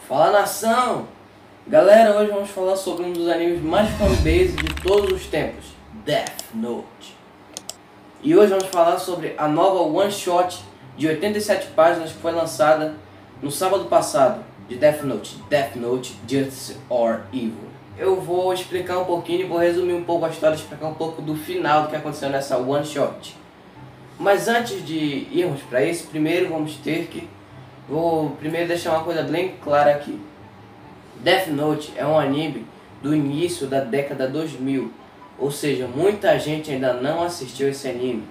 Fala, nação! Galera, hoje vamos falar sobre um dos animes mais fanbase de todos os tempos, Death Note. E hoje vamos falar sobre a nova one shot de 87 páginas que foi lançada no sábado passado, de Death Note Justice or Evil. Eu vou explicar um pouquinho e vou resumir um pouco a história, explicar um pouco do final do que aconteceu nessa one shot. Mas antes de irmos para isso, primeiro vou primeiro deixar uma coisa bem clara aqui. Death Note é um anime do início da década 2000, ou seja, muita gente ainda não assistiu esse anime.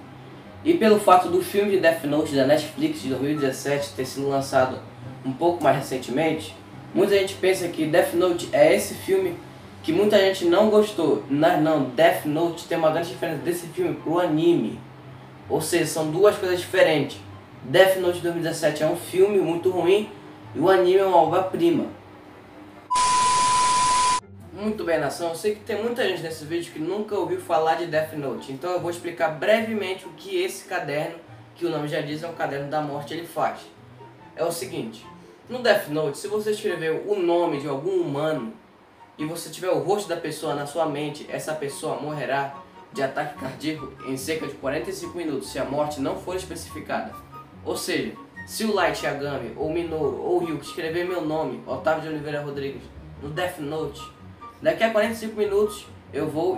E pelo fato do filme de Death Note da Netflix de 2017 ter sido lançado um pouco mais recentemente, muita gente pensa que Death Note é esse filme que muita gente não gostou. Não, Death Note tem uma grande diferença desse filme pro anime, ou seja, são duas coisas diferentes. Death Note 2017 é um filme muito ruim e o anime é uma obra-prima. Muito bem, nação, eu sei que tem muita gente nesse vídeo que nunca ouviu falar de Death Note, então eu vou explicar brevemente o que esse caderno, que o nome já diz, é um caderno da morte, ele faz. É o seguinte, no Death Note, se você escrever o nome de algum humano e você tiver o rosto da pessoa na sua mente, essa pessoa morrerá de ataque cardíaco em cerca de 45 minutos, se a morte não for especificada. Ou seja, se o Light Yagami, ou Minoru, ou Ryuki escrever meu nome, Otávio de Oliveira Rodrigues, no Death Note, daqui a 45 minutos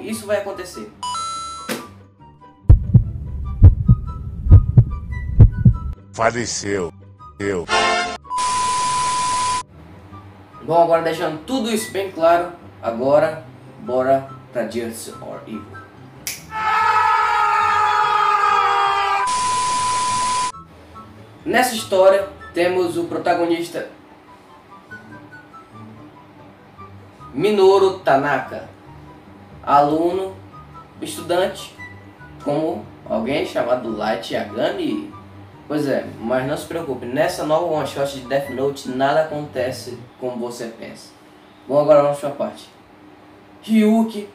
isso vai acontecer. Faleceu. Bom, agora deixando tudo isso bem claro, agora bora pra Justice or Evil. Nessa história temos o protagonista Minoru Tanaka, aluno, estudante, como alguém chamado Light Yagami. Pois é, mas não se preocupe, nessa nova one shot de Death Note nada acontece como você pensa. Bom, agora vamos para a parte. Ryuki,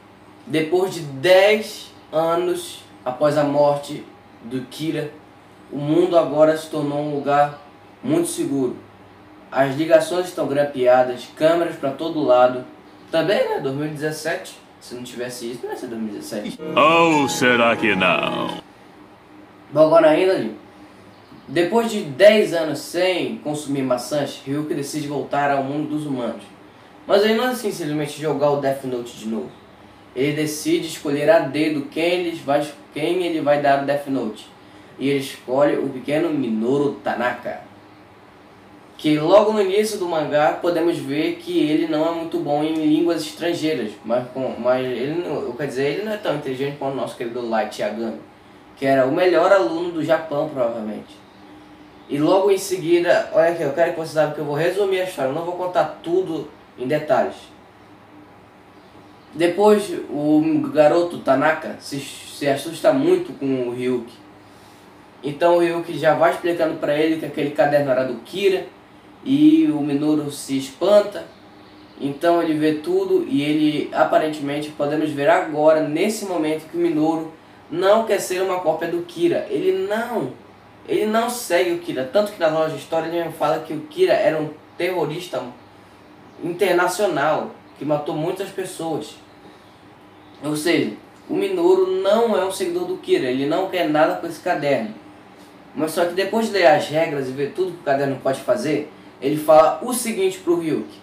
depois de 10 anos após a morte do Kira, o mundo agora se tornou um lugar muito seguro. As ligações estão grampeadas, câmeras para todo lado. Também, né, 2017, se não tivesse isso, não ia ser 2017. Ou será que não? Bom, agora ainda, depois de 10 anos sem consumir maçãs, Ryuki decide voltar ao mundo dos humanos. Mas ele não é assim simplesmente jogar o Death Note de novo. Ele decide escolher a dedo quem ele vai dar o Death Note. E ele escolhe o pequeno Minoru Tanaka, que logo no início do mangá podemos ver que ele não é muito bom em línguas estrangeiras, mas ele não é tão inteligente quanto o nosso querido Light Yagami, que era o melhor aluno do Japão provavelmente. E logo em seguida, olha aqui, eu quero que você saiba que eu vou resumir a história, eu não vou contar tudo em detalhes. Depois o garoto Tanaka se assusta muito com o Ryuki. Então o Ryuki já vai explicando para ele que aquele caderno era do Kira. E o Minoru se espanta. Então ele vê tudo e ele aparentemente podemos ver agora, nesse momento, que o Minoru não quer ser uma cópia do Kira. Ele não segue o Kira. Tanto que nas aulas de história ele fala que o Kira era um terrorista internacional que matou muitas pessoas. Ou seja, o Minoru não é um seguidor do Kira. Ele não quer nada com esse caderno. Mas só que depois de ler as regras e ver tudo que o caderno pode fazer, ele fala o seguinte pro Ryuki: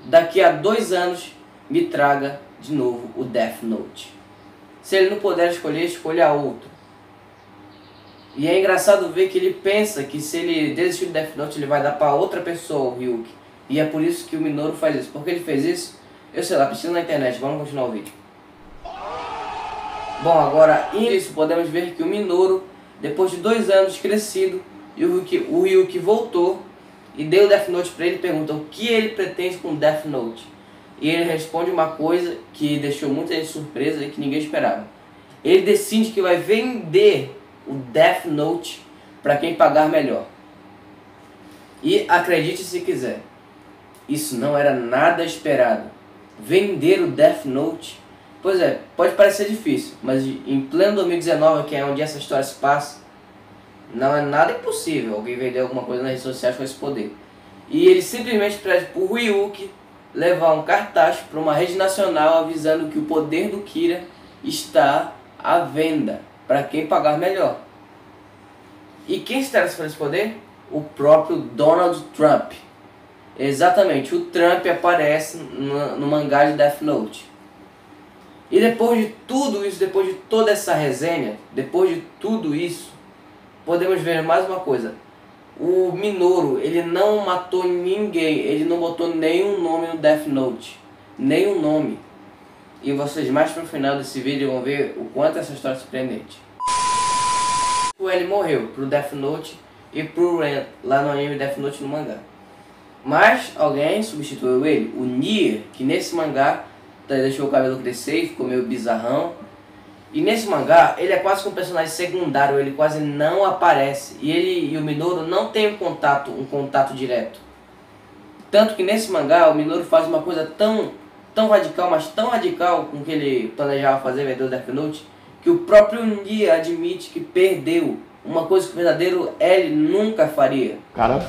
daqui a 2 anos me traga de novo o Death Note. Se ele não puder escolher, escolha outro. E é engraçado ver que ele pensa que se ele desistir do Death Note, ele vai dar para outra pessoa, o Ryuki. E é por isso que o Minoru faz isso. Por que ele fez isso? Eu sei lá, pesquisa na internet, vamos continuar o vídeo. Bom, agora isso podemos ver que o Minoru, depois de 2 anos crescido, e o Ryuki voltou e deu o Death Note para ele e pergunta o que ele pretende com o Death Note. E ele responde uma coisa que deixou muita gente surpresa e que ninguém esperava. Ele decide que vai vender o Death Note para quem pagar melhor. E acredite se quiser, isso não era nada esperado. Vender o Death Note Pois é, pode parecer difícil, mas em pleno 2019, que é onde essa história se passa, não é nada impossível alguém vender alguma coisa nas redes sociais com esse poder. E ele simplesmente pede pro Ryuk levar um cartaz para uma rede nacional avisando que o poder do Kira está à venda para quem pagar melhor. E quem se interessa por esse poder? O próprio Donald Trump. Exatamente, o Trump aparece no mangá de Death Note. E depois de tudo isso, depois de toda essa resenha, depois de tudo isso, podemos ver mais uma coisa. O Minoru, ele não matou ninguém, ele não botou nenhum nome no Death Note. Nenhum nome. E vocês mais pro final desse vídeo vão ver o quanto essa história é surpreendente. Ele morreu pro Death Note e pro Ren, lá no anime Death Note no mangá. Mas alguém substituiu ele, o Nier, que nesse mangá deixou o cabelo crescer e ficou meio bizarrão. E nesse mangá, ele é quase que um personagem secundário, ele quase não aparece. E ele e o Minoru não tem um contato direto. Tanto que nesse mangá, o Minoru faz uma coisa tão radical, mas tão radical com o que ele planejava fazer, vendeu Death Note, que o próprio Nier admite que perdeu uma coisa que o verdadeiro L nunca faria. Cara,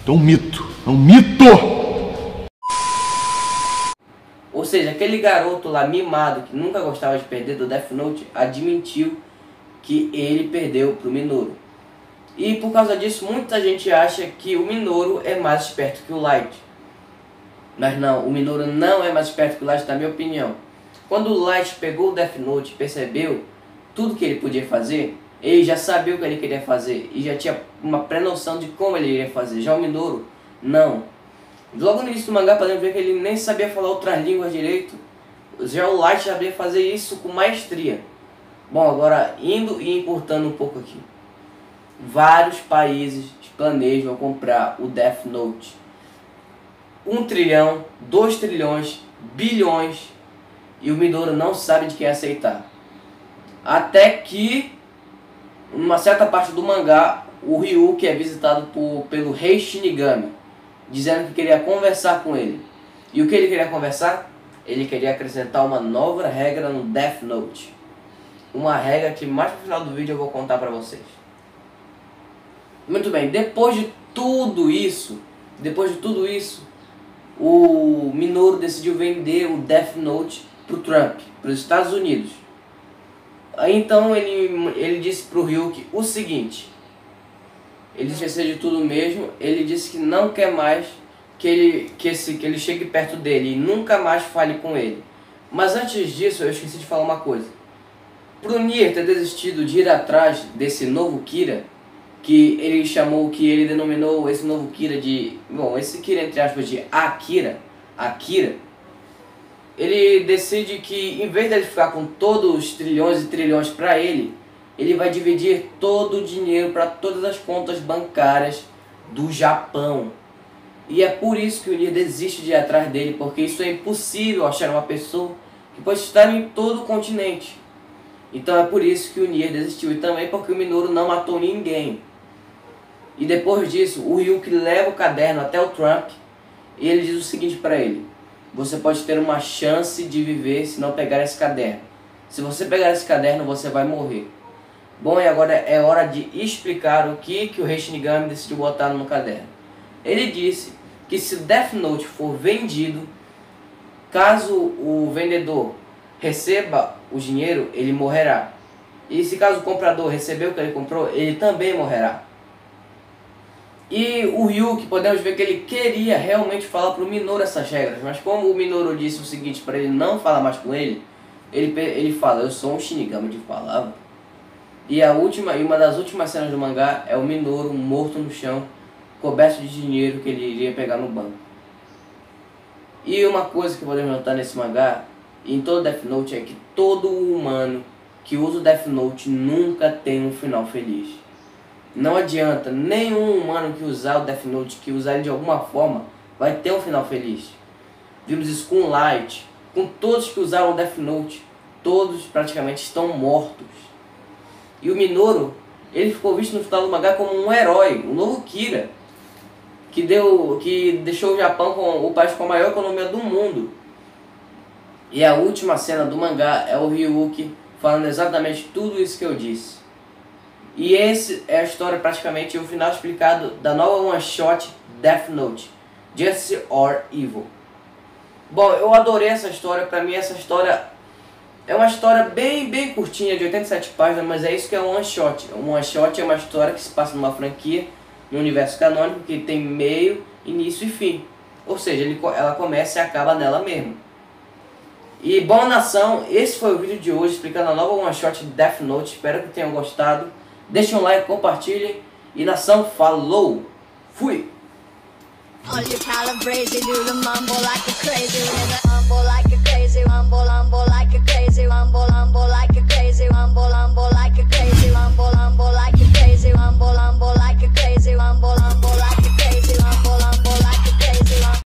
é um mito, é um mito! Ou seja, aquele garoto lá mimado que nunca gostava de perder do Death Note admitiu que ele perdeu pro Minoru. E por causa disso muita gente acha que o Minoru é mais esperto que o Light. Mas não, o Minoru não é mais esperto que o Light, na minha opinião. Quando o Light pegou o Death Note e percebeu tudo que ele podia fazer, ele já sabia o que ele queria fazer e já tinha uma pré-noção de como ele iria fazer. Já o Minoru, não. Logo no início do mangá podemos ver que ele nem sabia falar outras línguas direito. Já o Light sabia fazer isso com maestria. Bom, agora indo e encurtando um pouco aqui. Vários países planejam comprar o Death Note. 1 trilhão, 2 trilhões, bilhões. E o Minoru não sabe de quem aceitar. Até que, numa certa parte do mangá, o Ryuk é visitado pelo Rei Shinigami, dizendo que queria conversar com ele. E o que ele queria conversar? Ele queria acrescentar uma nova regra no Death Note. Uma regra que mais no final do vídeo eu vou contar pra vocês. Muito bem, depois de tudo isso, o Minoru decidiu vender o Death Note pro Trump, para os Estados Unidos. Aí então ele disse pro Ryuk o seguinte. Ele esqueceu de tudo mesmo, ele disse que não quer mais que ele chegue perto dele e nunca mais fale com ele. Mas antes disso, eu esqueci de falar uma coisa. Pro Nier ter desistido de ir atrás desse novo Kira, que ele denominou esse novo Kira de... Bom, esse Kira entre aspas de Akira, ele decide que em vez de ele ficar com todos os trilhões e trilhões para ele vai dividir todo o dinheiro para todas as contas bancárias do Japão. E é por isso que o Nier desiste de ir atrás dele, porque isso é impossível achar uma pessoa que pode estar em todo o continente. Então é por isso que o Nier desistiu, e também porque o Minoru não matou ninguém. E depois disso, o Ryuk leva o caderno até o Trump e ele diz o seguinte para ele: você pode ter uma chance de viver se não pegar esse caderno. Se você pegar esse caderno, você vai morrer. Bom, e agora é hora de explicar o que o Rei Shinigami decidiu botar no caderno. Ele disse que se o Death Note for vendido, caso o vendedor receba o dinheiro, ele morrerá. E se caso o comprador receber o que ele comprou, ele também morrerá. E o Ryuk, podemos ver que ele queria realmente falar para o Minoru essas regras, mas como o Minoru disse o seguinte para ele não falar mais com ele, ele fala: eu sou um Shinigami de palavra. E uma das últimas cenas do mangá é o Minoru morto no chão, coberto de dinheiro que ele iria pegar no banco. E uma coisa que podemos notar nesse mangá, e em todo Death Note, é que todo humano que usa o Death Note nunca tem um final feliz. Não adianta, nenhum humano que usar o Death Note, que usar ele de alguma forma, vai ter um final feliz. Vimos isso com o Light, com todos que usaram o Death Note, todos praticamente estão mortos. E o Minoru, ele ficou visto no final do mangá como um herói, um novo Kira, que deixou o Japão com o país com a maior economia do mundo. E a última cena do mangá é o Ryuki falando exatamente tudo isso que eu disse. E esse é a história, praticamente o final explicado da nova one shot Death Note, Justice or Evil. Bom, eu adorei essa história. Pra mim essa história é uma história bem curtinha, de 87 páginas, mas é isso que é um one shot. Um one shot é uma história que se passa numa franquia, no universo canônico, que tem meio, início e fim. Ou seja, ela começa e acaba nela mesmo. E bom, nação, esse foi o vídeo de hoje explicando a nova one shot de Death Note. Espero que tenham gostado. Deixem um like, compartilhem. E nação, falou! Fui!